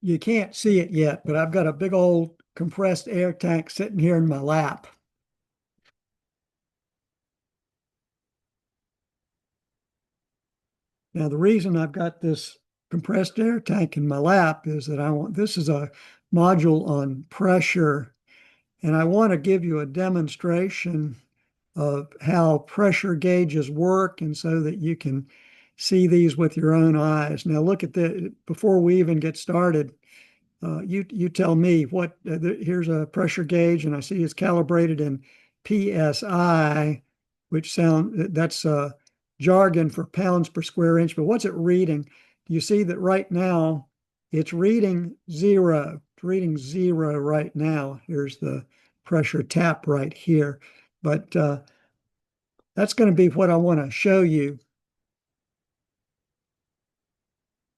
You can't see it yet, but I've got a big old compressed air tank sitting here in my lap. Now, the reason I've got this compressed air tank in my lap is that this is a module on pressure, and I want to give you a demonstration of how pressure gauges work and so that you can see these with your own eyes. Now, look at the, before we even get started, you tell me what, here's a pressure gauge and I see it's calibrated in PSI, that's jargon for pounds per square inch, but what's it reading? You see that right now it's reading zero. It's reading zero right now. Here's the pressure tap right here. But that's going to be what I want to show you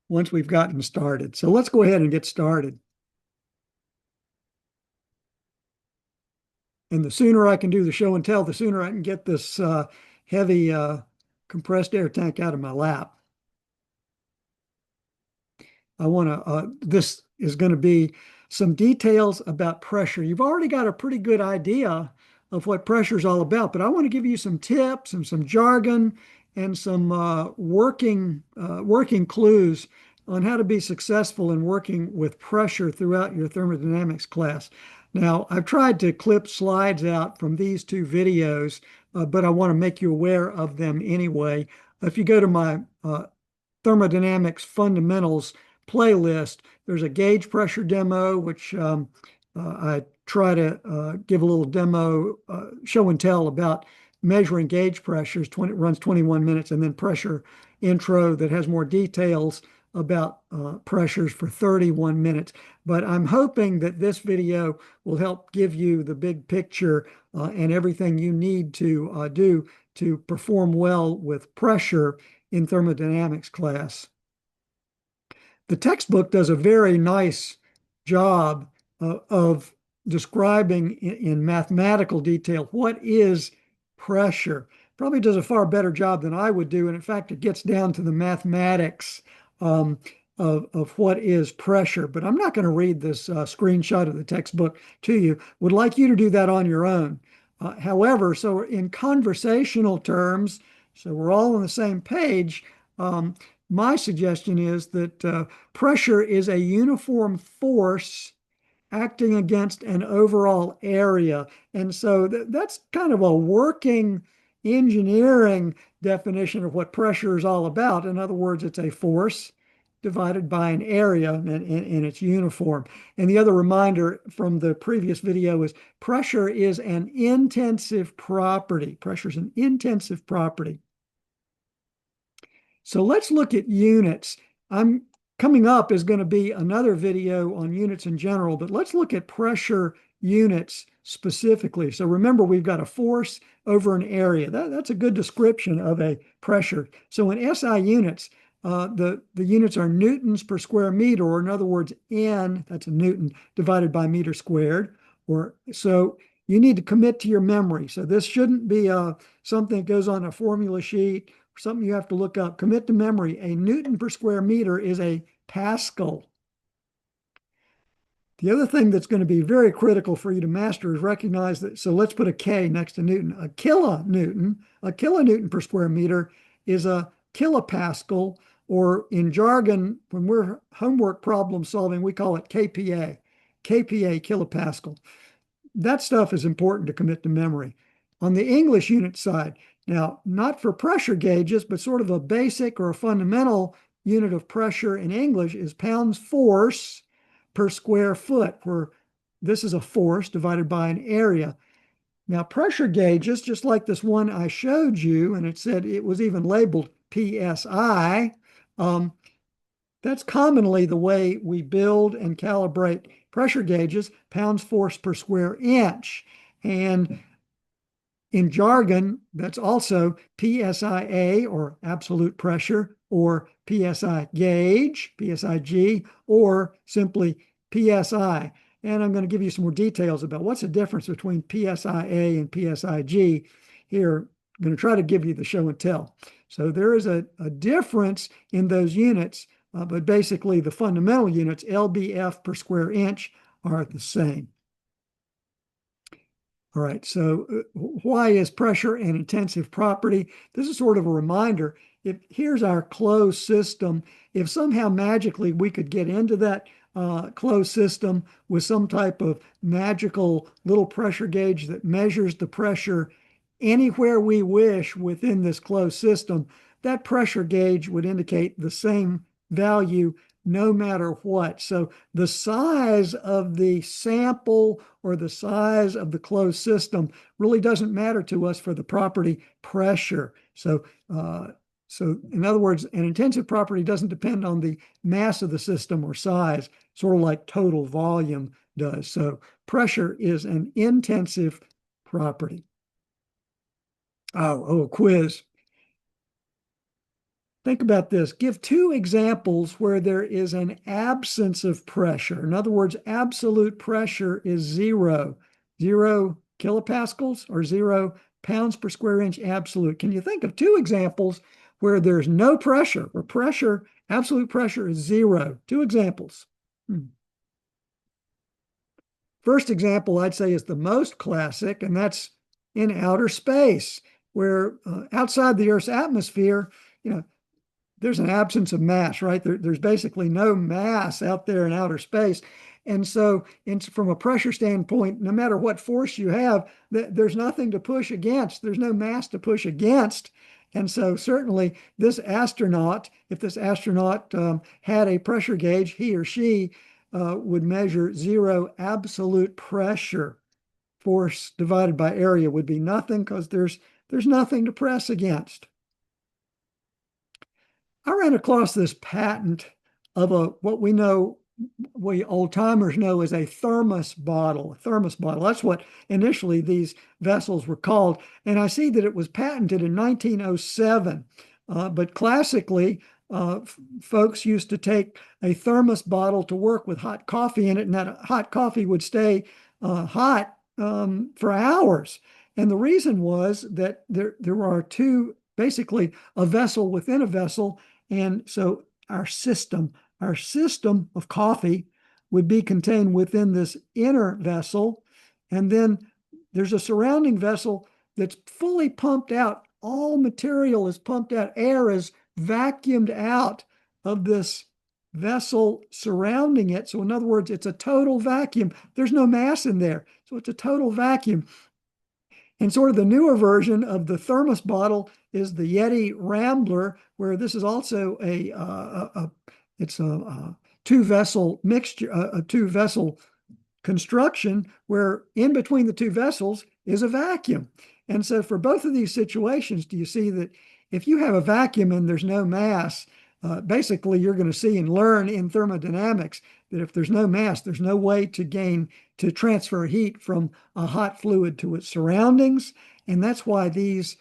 once we've gotten started. So let's go ahead and get started. And the sooner I can do the show and tell, the sooner I can get this heavy compressed air tank out of my lap. This is going to be some details about pressure. You've already got a pretty good idea of what pressure is all about, but I want to give you some tips and some jargon and some working clues on how to be successful in working with pressure throughout your thermodynamics class. Now, I've tried to clip slides out from these two videos, but I want to make you aware of them anyway. If you go to my thermodynamics fundamentals playlist, there's a gauge pressure demo, which I try to give a little demo, show and tell about measuring gauge pressures. It runs 21 minutes, and then pressure intro that has more details about pressures for 31 minutes. But I'm hoping that this video will help give you the big picture and everything you need to do to perform well with pressure in thermodynamics class. The textbook does a very nice job of describing in mathematical detail what is pressure. Probably does a far better job than I would do. And in fact, it gets down to the mathematics of what is pressure. But I'm not going to read this screenshot of the textbook to you. Would like you to do that on your own. However, so in conversational terms, so we're all on the same page, my suggestion is that pressure is a uniform force acting against an overall area. And so that's kind of a working engineering definition of what pressure is all about. In other words, it's a force divided by an area and it's uniform. And the other reminder from the previous video is pressure is an intensive property. Pressure is an intensive property. So let's look at units. Coming up is going to be another video on units in general, but let's look at pressure units specifically. So remember, we've got a force over an area. That's a good description of a pressure. So in SI units, the units are newtons per square meter, or in other words, N, that's a newton, divided by meter squared. So you need to commit to your memory. So this shouldn't be something that goes on a formula sheet, something you have to look up. Commit to memory. A newton per square meter is a pascal. The other thing that's going to be very critical for you to master is recognize that, so let's put a K next to Newton. A kilonewton per square meter is a kilopascal, or in jargon, when we're homework problem solving, we call it KPA, kilopascal. That stuff is important to commit to memory. On the English unit side, now, not for pressure gauges, but sort of a basic or a fundamental unit of pressure in English is pounds force per square foot, where this is a force divided by an area. Now, pressure gauges, just like this one I showed you, and it said it was even labeled PSI, that's commonly the way we build and calibrate pressure gauges, pounds force per square inch. And in jargon, that's also PSIA, or absolute pressure, or PSI gauge, PSIG, or simply PSI. And I'm going to give you some more details about what's the difference between PSIA and PSIG here. I'm going to try to give you the show and tell. So there is a difference in those units but basically the fundamental units, lbf per square inch, are the same. All right, so why is pressure an intensive property? This is sort of a reminder. If here's our closed system, if somehow magically we could get into that closed system with some type of magical little pressure gauge that measures the pressure anywhere we wish within this closed system, that pressure gauge would indicate the same value no matter what. So the size of the sample or the size of the closed system really doesn't matter to us for the property pressure. So in other words, an intensive property doesn't depend on the mass of the system or size, sort of like total volume does. So pressure is an intensive property. Oh, quiz. Think about this. Give two examples where there is an absence of pressure. In other words, absolute pressure is zero. 0 kilopascals or 0 pounds per square inch absolute. Can you think of two examples where there's no pressure, where pressure, absolute pressure is zero? Two examples. First example, I'd say, is the most classic, and that's in outer space, where outside the Earth's atmosphere, there's an absence of mass, right? There's basically no mass out there in outer space. And so from a pressure standpoint, no matter what force you have, there's nothing to push against. There's no mass to push against. And so certainly this astronaut, if this astronaut had a pressure gauge, he or she would measure zero absolute pressure. Force divided by area would be nothing because there's nothing to press against. I ran across this patent of what we old timers know as a thermos bottle. A thermos bottle. That's what initially these vessels were called. And I see that it was patented in 1907. But classically, folks used to take a thermos bottle to work with hot coffee in it, and that hot coffee would stay hot for hours. And the reason was that there are two, basically a vessel within a vessel. And so our system of coffee would be contained within this inner vessel. And then there's a surrounding vessel that's fully pumped out. All material is pumped out. Air is vacuumed out of this vessel surrounding it. So in other words, it's a total vacuum. There's no mass in there. So it's a total vacuum. And sort of the newer version of the thermos bottle is the Yeti Rambler, where this is also it's a two-vessel mixture, a two-vessel construction, where in between the two vessels is a vacuum. And so for both of these situations, do you see that if you have a vacuum and there's no mass, basically you're going to see and learn in thermodynamics that if there's no mass, there's no way to transfer heat from a hot fluid to its surroundings. And that's why these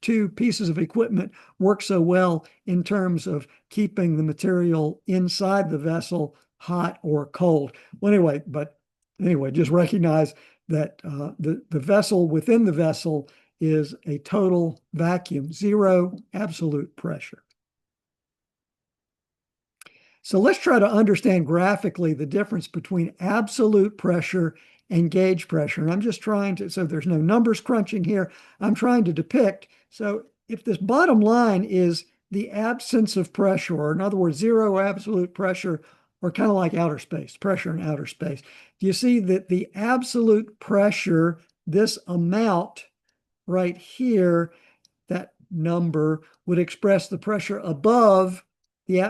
two pieces of equipment work so well in terms of keeping the material inside the vessel hot or cold. Well, anyway, just recognize that the vessel within the vessel is a total vacuum, zero absolute pressure. So let's try to understand graphically the difference between absolute pressure and gauge pressure. And I'm just trying to, so there's no numbers crunching here. I'm trying to depict. So if this bottom line is the absence of pressure, or in other words, zero absolute pressure, or kind of like outer space, pressure in outer space, do you see that the absolute pressure, this amount right here, that number would express the pressure above the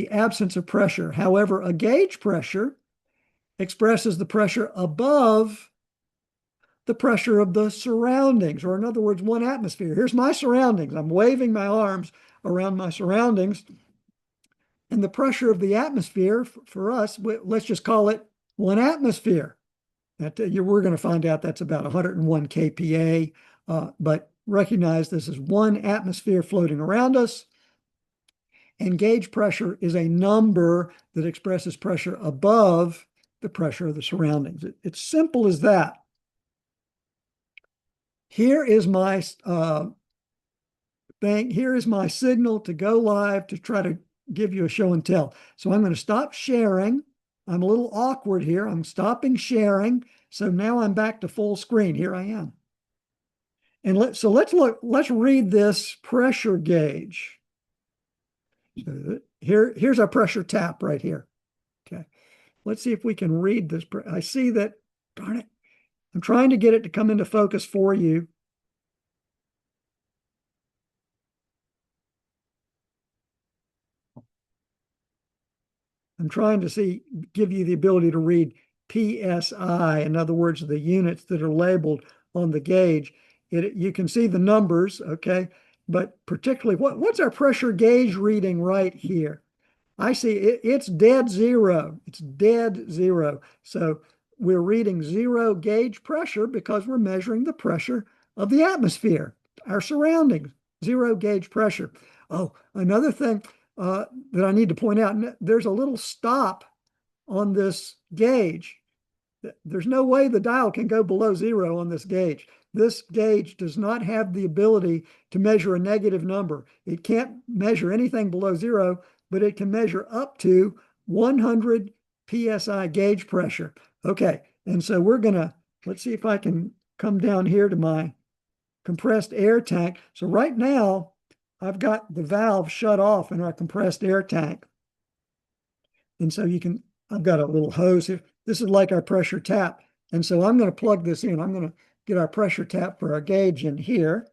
absence of pressure. However, a gauge pressure expresses the pressure above the pressure of the surroundings, or in other words, 1 atmosphere. Here's my surroundings. I'm waving my arms around my surroundings. And the pressure of the atmosphere for us, let's just call it 1 atmosphere. We're going to find out that's about 101 kPa, but recognize this is 1 atmosphere floating around us. And gauge pressure is a number that expresses pressure above the pressure of the surroundings. It's simple as that. Here is my thing. Here is my signal to go live to try to give you a show and tell. So I'm going to stop sharing. I'm a little awkward here. I'm stopping sharing. So now I'm back to full screen. Here I am. And let's read this pressure gauge. So here's our pressure tap right here. Okay. Let's see if we can read this. I see that, darn it. I'm trying to get it to come into focus for you. I'm trying to give you the ability to read PSI, in other words, the units that are labeled on the gauge. You can see the numbers, okay? But particularly, what's our pressure gauge reading right here? I see it's dead zero. It's dead zero. So we're reading zero gauge pressure because we're measuring the pressure of the atmosphere, our surroundings, zero gauge pressure. Oh, another thing that I need to point out, there's a little stop on this gauge. There's no way the dial can go below zero on this gauge. This gauge does not have the ability to measure a negative number. It can't measure anything below zero, but it can measure up to 100 PSI gauge pressure. Okay, and so let's see if I can come down here to my compressed air tank. So right now, I've got the valve shut off in our compressed air tank. And so I've got a little hose here. This is like our pressure tap. And so I'm going to plug this in. I'm going to get our pressure tap for our gauge in here.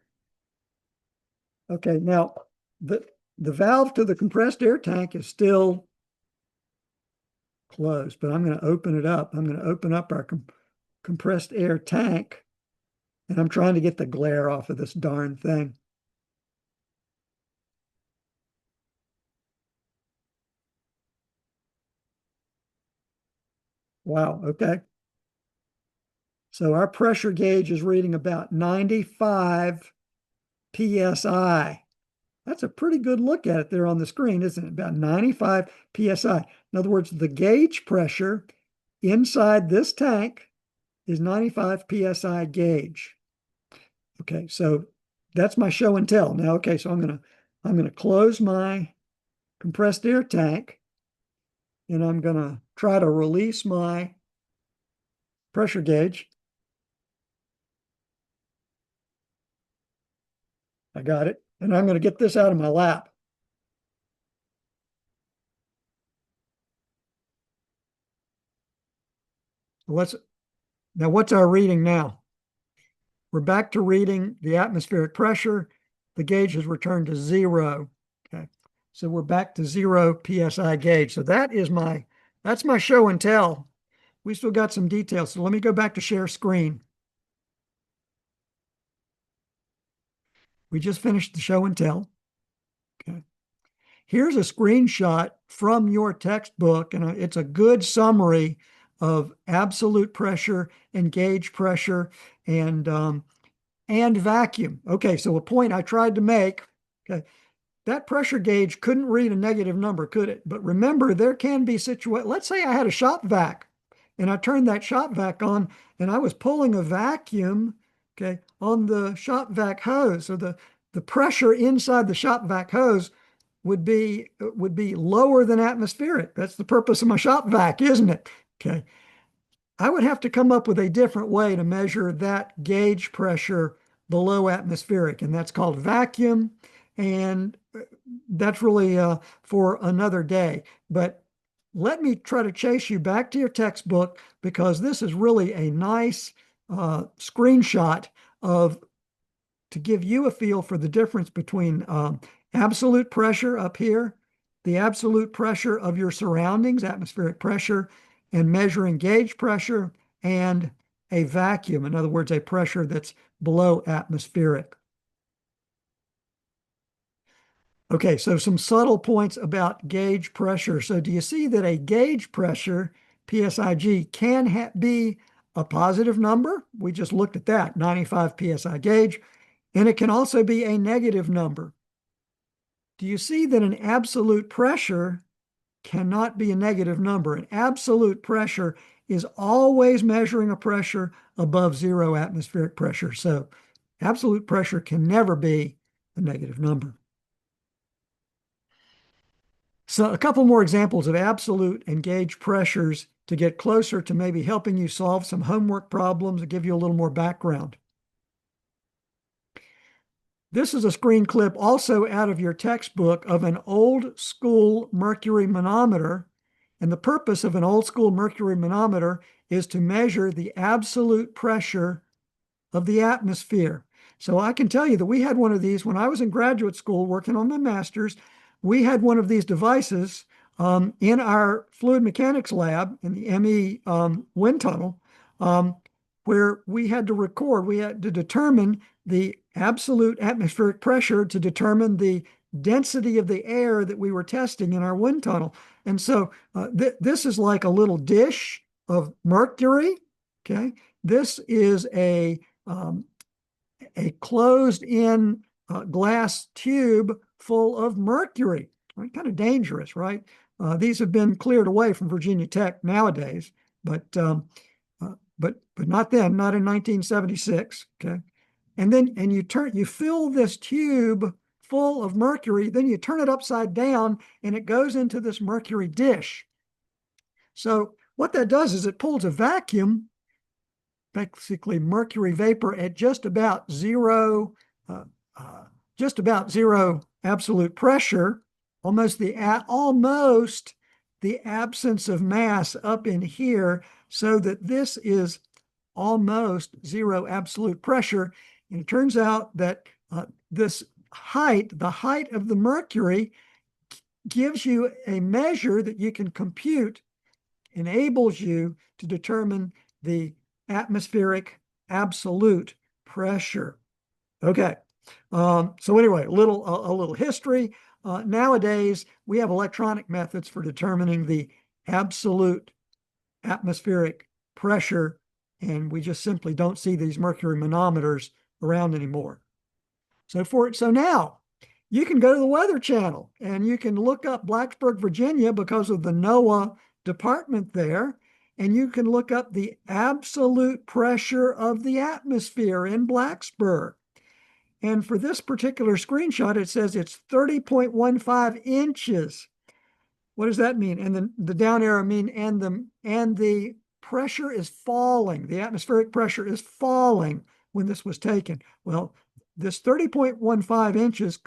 Okay, now the valve to the compressed air tank is still closed, but I'm going to open it up. I'm going to open up our compressed air tank, and I'm trying to get the glare off of this darn thing. Wow, okay. So our pressure gauge is reading about 95 PSI. That's a pretty good look at it there on the screen, isn't it? About 95 PSI. In other words, the gauge pressure inside this tank is 95 PSI gauge. Okay, so that's my show and tell. Now, okay, so I'm gonna close my compressed air tank, and I'm gonna try to release my pressure gauge. I got it. And I'm gonna get this out of my lap. What's our reading now? We're back to reading the atmospheric pressure. The gauge has returned to zero. Okay. So we're back to zero PSI gauge. So that's my show and tell. We still got some details. So let me go back to share screen. We just finished the show and tell. Okay. Here's a screenshot from your textbook, and it's a good summary of absolute pressure and gauge pressure and vacuum. Okay, so a point I tried to make, okay, that pressure gauge couldn't read a negative number, could it? But remember, there can be situations. Let's say I had a shop vac and I turned that shop vac on and I was pulling a vacuum, okay, on the shop vac hose. So the pressure inside the shop vac hose would be lower than atmospheric. That's the purpose of my shop vac, isn't it? Okay. I would have to come up with a different way to measure that gauge pressure below atmospheric, and that's called vacuum. And that's really for another day. But let me try to chase you back to your textbook because this is really a nice screenshot of to give you a feel for the difference between absolute pressure up here, the absolute pressure of your surroundings, atmospheric pressure, and measuring gauge pressure, and a vacuum, in other words, a pressure that's below atmospheric. Okay, so some subtle points about gauge pressure. So do you see that a gauge pressure, PSIG, can be a positive number? We just looked at that, 95 PSI gauge. And it can also be a negative number. Do you see that an absolute pressure cannot be a negative number? An absolute pressure is always measuring a pressure above zero atmospheric pressure. So absolute pressure can never be a negative number. So a couple more examples of absolute and gauge pressures to get closer to maybe helping you solve some homework problems and give you a little more background. This is a screen clip also out of your textbook of an old school mercury manometer. And the purpose of an old school mercury manometer is to measure the absolute pressure of the atmosphere. So I can tell you that we had one of these when I was in graduate school working on my master's. We had one of these devices in our fluid mechanics lab in the ME wind tunnel, where we had to record, we had to determine the absolute atmospheric pressure to determine the density of the air that we were testing in our wind tunnel. And so this is like a little dish of mercury. Okay. This is a closed-in glass tube full of mercury. Right? Kind of dangerous, right? These have been cleared away from Virginia Tech nowadays, but not then, not in 1976. Okay, and then you fill this tube full of mercury, then you turn it upside down, and it goes into this mercury dish. So what that does is it pulls a vacuum, basically mercury vapor at just about zero absolute pressure, almost the absence of mass up in here, so that this is almost zero absolute pressure. And it turns out that the height of the mercury gives you a measure that you can compute, enables you to determine the atmospheric absolute pressure. Okay. So anyway, a little history. Nowadays, we have electronic methods for determining the absolute atmospheric pressure, and we just simply don't see these mercury manometers around anymore. So now you can go to the Weather Channel and you can look up Blacksburg, Virginia, because of the NOAA department there, and you can look up the absolute pressure of the atmosphere in Blacksburg. And for this particular screenshot, it says it's 30.15 inches. What does that mean? And the down arrow mean and the pressure is falling. The atmospheric pressure is falling when this was taken. Well, this 30.15 inches,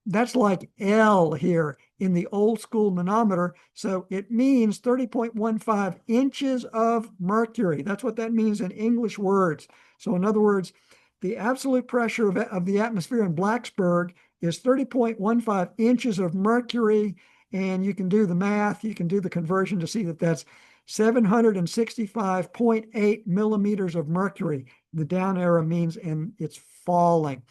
that's like L here in the old school manometer. So it means 30.15 inches of mercury. That's what that means in English words. So in other words, the absolute pressure of the atmosphere in Blacksburg is 30.15 inches of mercury. And you can do the math, you can do the conversion to see that that's 765.8 millimeters of mercury. The down arrow means, and it's falling.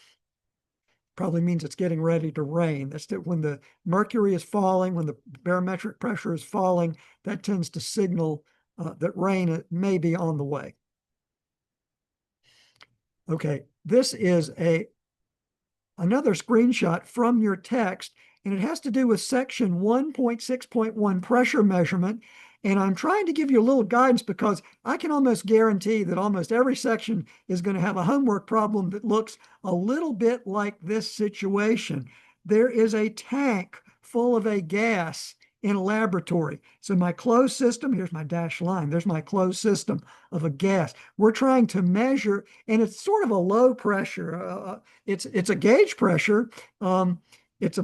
Probably means it's getting ready to rain. That's when the mercury is falling, when the barometric pressure is falling, that tends to signal that rain may be on the way. Okay, this is another screenshot from your text, and it has to do with section 1.6.1 pressure measurement. And I'm trying to give you a little guidance because I can almost guarantee that almost every section is going to have a homework problem that looks a little bit like this situation. There is a tank full of a gas in a laboratory. So my closed system, here's my dashed line, there's my closed system of a gas. We're trying to measure, and it's sort of a low pressure. It's a gauge pressure. It's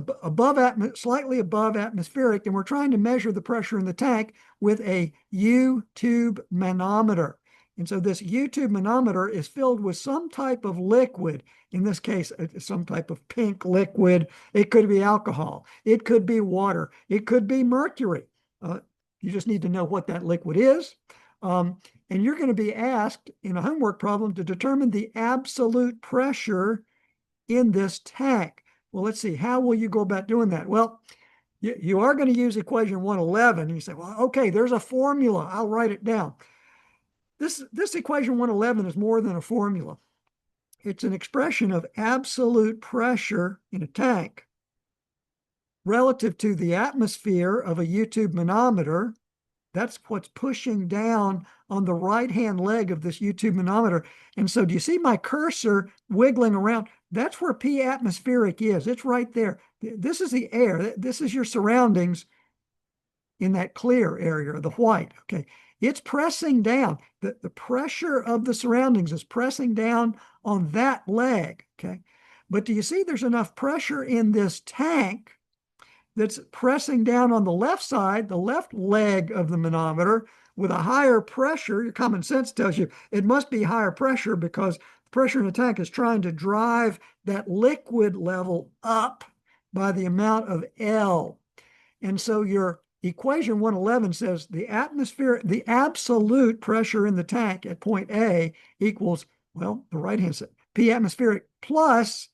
slightly above atmospheric, and we're trying to measure the pressure in the tank with a U-tube manometer. And so this U-tube manometer is filled with some type of liquid. In this case, some type of pink liquid. It could be alcohol. It could be water. It could be mercury. You just need to know what that liquid is. And you're going to be asked in a homework problem to determine the absolute pressure in this tank. Well, let's see. How will you go about doing that? Well, you are going to use equation 111. You say, well, okay, there's a formula. I'll write it down. This equation 111 is more than a formula. It's an expression of absolute pressure in a tank relative to the atmosphere of a U-tube manometer. That's what's pushing down on the right-hand leg of this U-tube manometer. And so do you see my cursor wiggling around? That's where P atmospheric is. It's right there. This is the air. This is your surroundings in that clear area, the white. Okay. It's pressing down. The pressure of the surroundings is pressing down on that leg. Okay. But do you see there's enough pressure in this tank that's pressing down on the left side, the left leg of the manometer, with a higher pressure? Your common sense tells you it must be higher pressure because the pressure in the tank is trying to drive that liquid level up by the amount of L. And so your equation 111 says the absolute pressure in the tank at point A equals, well, the right-hand side, P atmospheric plus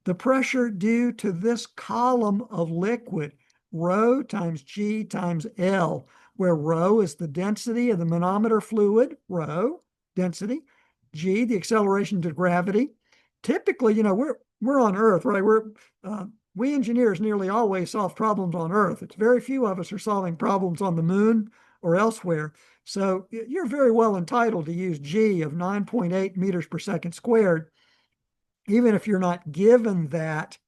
the pressure due to this column of liquid, rho times G times L, where rho is the density of the manometer fluid, rho, density, G, the acceleration to gravity. Typically, we're on Earth, right? We engineers nearly always solve problems on Earth. It's very few of us are solving problems on the moon or elsewhere. So you're very well entitled to use G of 9.8 meters per second squared, even if you're not given that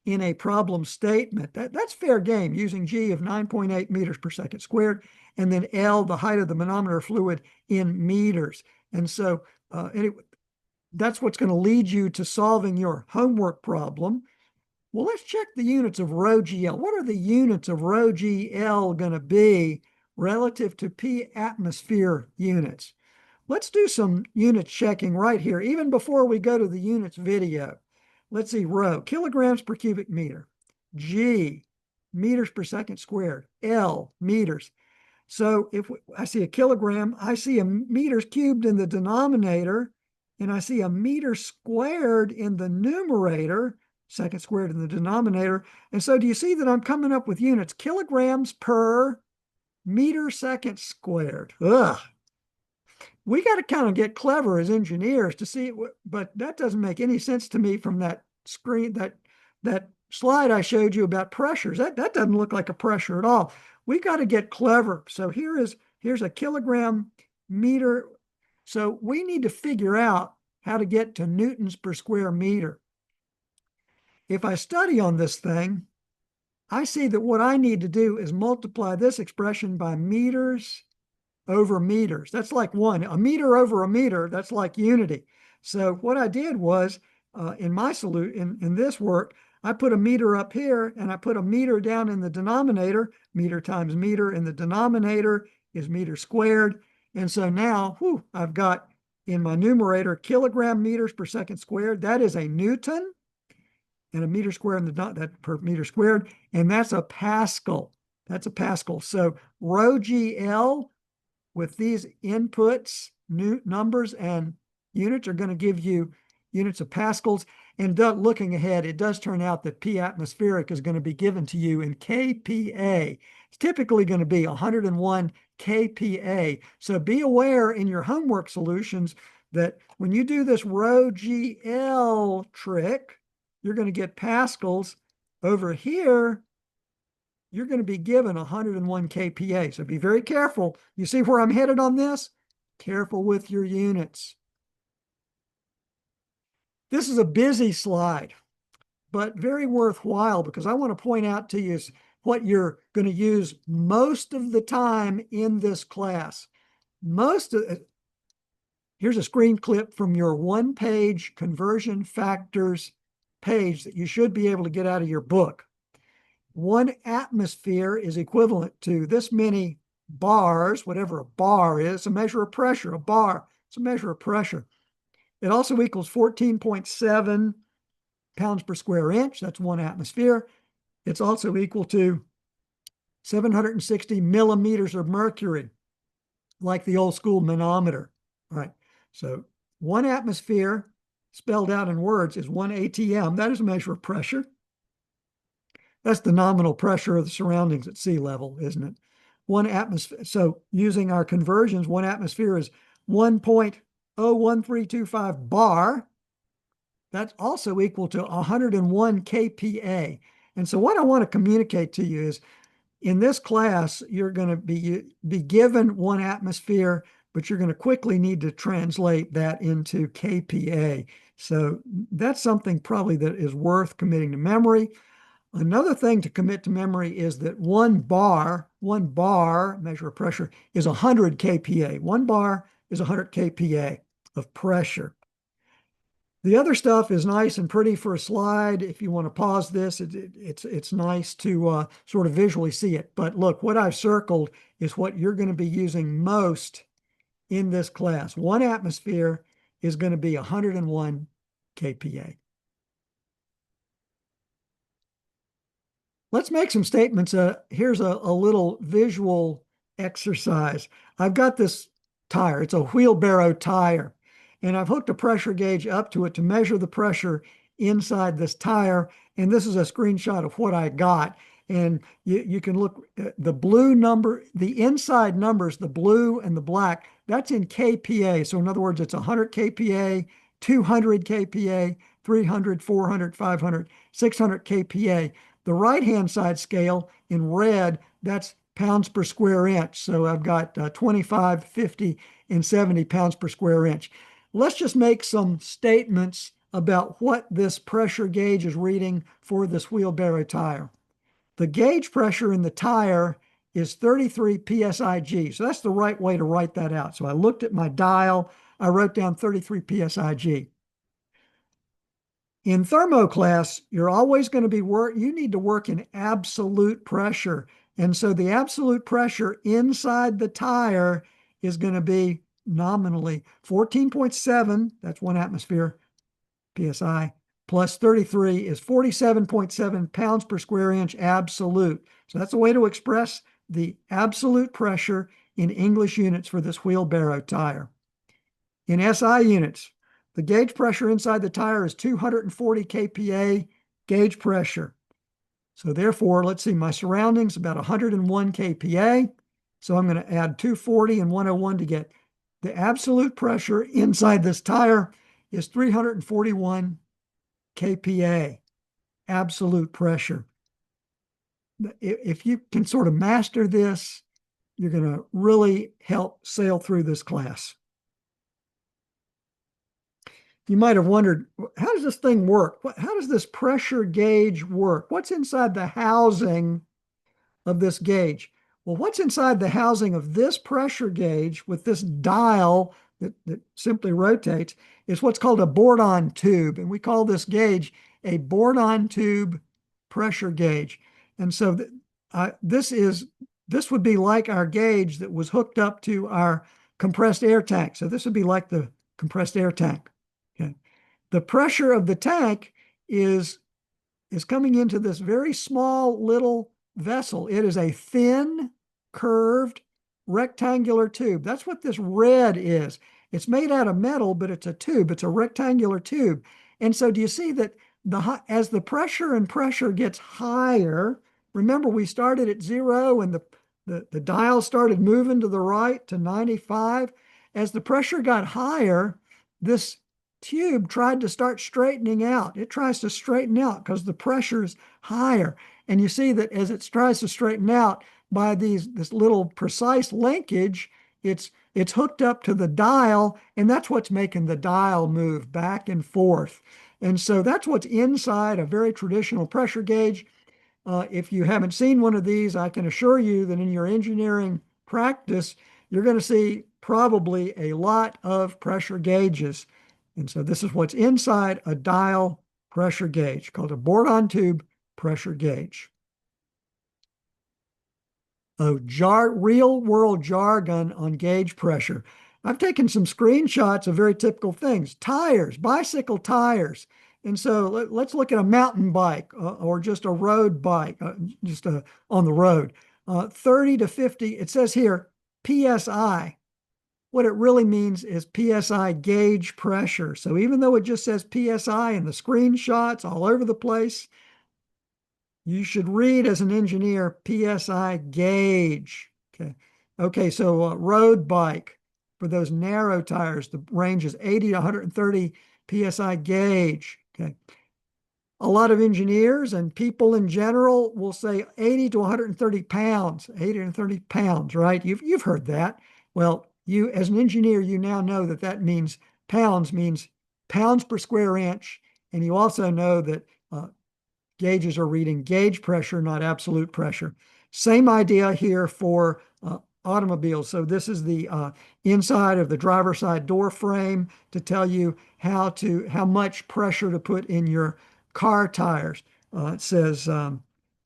in a problem statement. That's fair game, using G of 9.8 meters per second squared, and then L, the height of the manometer fluid, in meters. And so that's what's going to lead you to solving your homework problem. Well, let's check the units of rho GL. What are the units of rho GL going to be relative to P atmosphere units? Let's do some unit checking right here, even before we go to the units video. Let's see, rho, kilograms per cubic meter. G, meters per second squared. L, meters. So if I see a kilogram, I see a meters cubed in the denominator, and I see a meter squared in the numerator, second squared in the denominator. And so do you see that I'm coming up with units, kilograms per meter second squared? Ugh. We got to kind of get clever as engineers to see, but that doesn't make any sense to me from that screen, that slide I showed you about pressures. That doesn't look like a pressure at all. We got to get clever. So here's a kilogram meter. So we need to figure out how to get to newtons per square meter. If I study on this thing, I see that what I need to do is multiply this expression by meters over meters. That's like one. A meter over a meter, that's like unity. So what I did was, in my in this work, I put a meter up here and I put a meter down in the denominator. Meter times meter in the denominator is meter squared. And so now, I've got in my numerator kilogram meters per second squared. That is a Newton, and a meter squared in that per meter squared, and that's a Pascal. That's a Pascal. So rho GL with these inputs, new numbers and units, are going to give you units of pascals. And looking ahead, it does turn out that P atmospheric is going to be given to you in kPa. It's typically going to be 101 kPa. So be aware in your homework solutions that when you do this rho GL trick, you're going to get pascals. Over here, you're going to be given 101 kPa. So be very careful. You see where I'm headed on this? Careful with your units. This is a busy slide, but very worthwhile, because I want to point out to you what you're going to use most of the time in this class. Here's a screen clip from your one-page conversion factors page that you should be able to get out of your book. 1 atmosphere is equivalent to this many bars, whatever a bar is, a measure of pressure. A bar, it's a measure of pressure. It also equals 14.7 pounds per square inch. That's 1 atmosphere. It's also equal to 760 millimeters of mercury, like the old school manometer. All right. So 1 atmosphere, spelled out in words, is 1 atm. That is a measure of pressure. That's the nominal pressure of the surroundings at sea level, isn't it? 1 atmosphere. So using our conversions, 1 atmosphere is 1.01325 bar. That's also equal to 101 kPa. And so what I want to communicate to you is, in this class, you're going to be given 1 atmosphere, but you're going to quickly need to translate that into kPa. So that's something probably that is worth committing to memory. Another thing to commit to memory is that one bar measure of pressure is 100 kPa. One bar is 100 kPa of pressure. The other stuff is nice and pretty for a slide. If you want to pause this, it's nice to sort of visually see it. But look, what I've circled is what you're going to be using most in this class. 1 atmosphere is going to be 101 kPa. Let's make some statements. Here's a little visual exercise. I've got this tire. It's a wheelbarrow tire, and I've hooked a pressure gauge up to it to measure the pressure inside this tire. And this is a screenshot of what I got. And you can look at the blue number, the inside numbers, the blue and the black, that's in kPa. So in other words, it's 100 kPa, 200 kPa, 300, 400, 500, 600 kPa. The right-hand side scale in red, that's pounds per square inch. So I've got 25, 50, and 70 pounds per square inch. Let's just make some statements about what this pressure gauge is reading for this wheelbarrow tire. The gauge pressure in the tire is 33 psig. So that's the right way to write that out. So I looked at my dial, I wrote down 33 psig. In thermo class, you're always going to be you need to work in absolute pressure. And so the absolute pressure inside the tire is going to be nominally 14.7, that's 1 atmosphere, psi, plus 33 is 47.7 pounds per square inch absolute. So that's a way to express the absolute pressure in English units for this wheelbarrow tire. In SI units, the gauge pressure inside the tire is 240 kPa gauge pressure. So therefore, let's see, my surroundings about 101 kPa. So I'm going to add 240 and 101 to get the absolute pressure inside this tire is 341 kPa, absolute pressure. If you can sort of master this, you're going to really help sail through this class. You might have wondered, how does this thing work? How does this pressure gauge work? What's inside the housing of this gauge? Well, what's inside the housing of this pressure gauge with this dial that simply rotates is what's called a board-on tube. And we call this gauge a board-on tube pressure gauge. And so this would be like our gauge that was hooked up to our compressed air tank. So this would be like the compressed air tank. Okay. The pressure of the tank is coming into this very small little vessel. It is a thin, curved, rectangular tube. That's what this red is. It's made out of metal, but it's a tube. It's a rectangular tube. And so do you see that as the pressure gets higher, remember we started at 0 and the dial started moving to the right to 95. As the pressure got higher, this tube tried to start straightening out. It tries to straighten out because the pressure is higher. And you see that as it tries to straighten out by this little precise linkage, it's hooked up to the dial, and that's what's making the dial move back and forth. And so that's what's inside a very traditional pressure gauge. If you haven't seen one of these, I can assure you that in your engineering practice, you're going to see probably a lot of pressure gauges. And so this is what's inside a dial pressure gauge called a board-on tube pressure gauge. Real world jargon on gauge pressure. I've taken some screenshots of very typical things. Tires, bicycle tires. And so let's look at a mountain bike or just a road bike, on the road. 30 to 50, it says here, PSI. What it really means is PSI gauge pressure. So even though it just says PSI in the screenshots all over the place, you should read as an engineer PSI gauge. Okay, so road bike, for those narrow tires, the range is 80 to 130 PSI gauge. Okay. A lot of engineers and people in general will say 80 to 130 pounds, 80 to 30 pounds, right? You've heard that. Well, you as an engineer, you now know that means pounds means pounds per square inch, and you also know that gauges are reading gauge pressure, not absolute pressure. Same idea here for automobiles. So this is the inside of the driver's side door frame to tell you how much pressure to put in your car tires. It says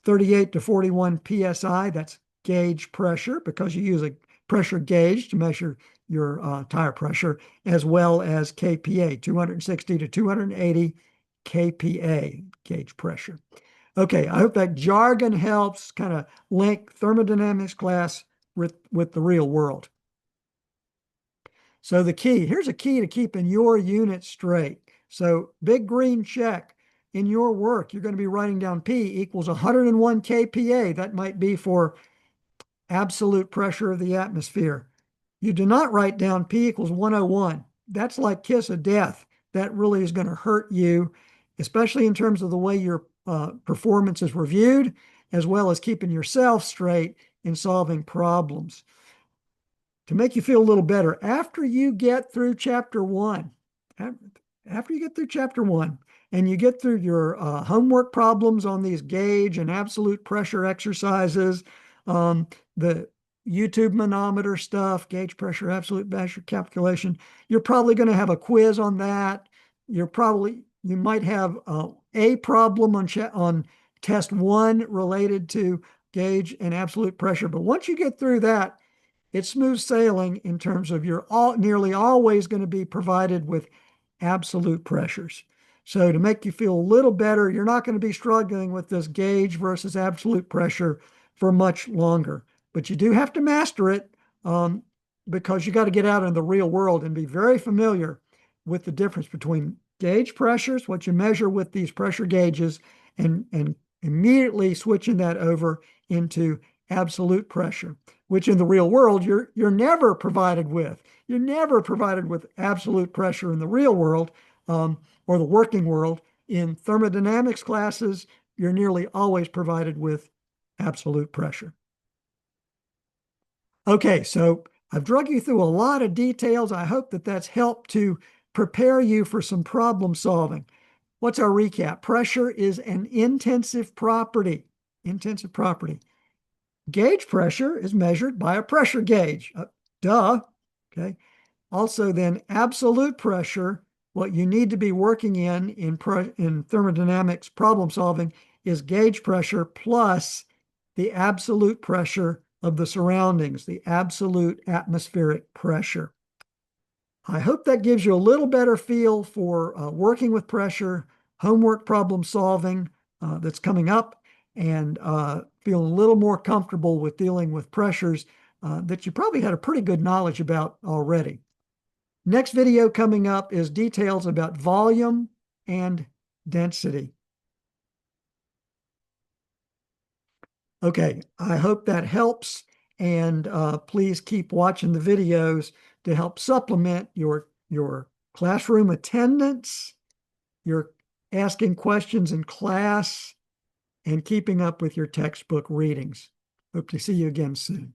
38 to 41 psi. That's gauge pressure because you use a pressure gauge to measure your tire pressure, as well as kPa, 260 to 280 kPa, gauge pressure. Okay, I hope that jargon helps kind of link thermodynamics class with the real world. So here's a key to keeping your unit straight. So big green check. In your work, you're going to be writing down P equals 101 kPa. That might be for absolute pressure of the atmosphere. You do not write down P equals 101. That's like kiss of death. That really is going to hurt you, especially in terms of the way your performance is reviewed, as well as keeping yourself straight in solving problems. To make you feel a little better, after you get through chapter one, and you get through your homework problems on these gauge and absolute pressure exercises, the YouTube manometer stuff, gauge pressure, absolute pressure calculation, you're probably going to have a quiz on that. You might have a problem on test one related to gauge and absolute pressure. But once you get through that, it's smooth sailing in terms of you're nearly always going to be provided with absolute pressures. So to make you feel a little better, you're not going to be struggling with this gauge versus absolute pressure for much longer. But you do have to master it because you got to get out in the real world and be very familiar with the difference between gauge pressures, what you measure with these pressure gauges, and immediately switching that over into absolute pressure, which in the real world you're never provided with. You're never provided with absolute pressure in the real world or the working world. In thermodynamics classes, you're nearly always provided with absolute pressure. Okay, so I've drug you through a lot of details. I hope that that's helped to prepare you for some problem solving. What's our recap? Pressure is an intensive property. Intensive property. Gauge pressure is measured by a pressure gauge. Duh. Okay. Also, then absolute pressure, what you need to be working in thermodynamics problem solving is gauge pressure plus the absolute pressure of the surroundings, the absolute atmospheric pressure. I hope that gives you a little better feel for working with pressure, homework problem solving that's coming up, and feeling a little more comfortable with dealing with pressures that you probably had a pretty good knowledge about already. Next video coming up is details about volume and density. Okay, I hope that helps, and please keep watching the videos to help supplement your classroom attendance, your asking questions in class, and keeping up with your textbook readings. Hope to see you again soon.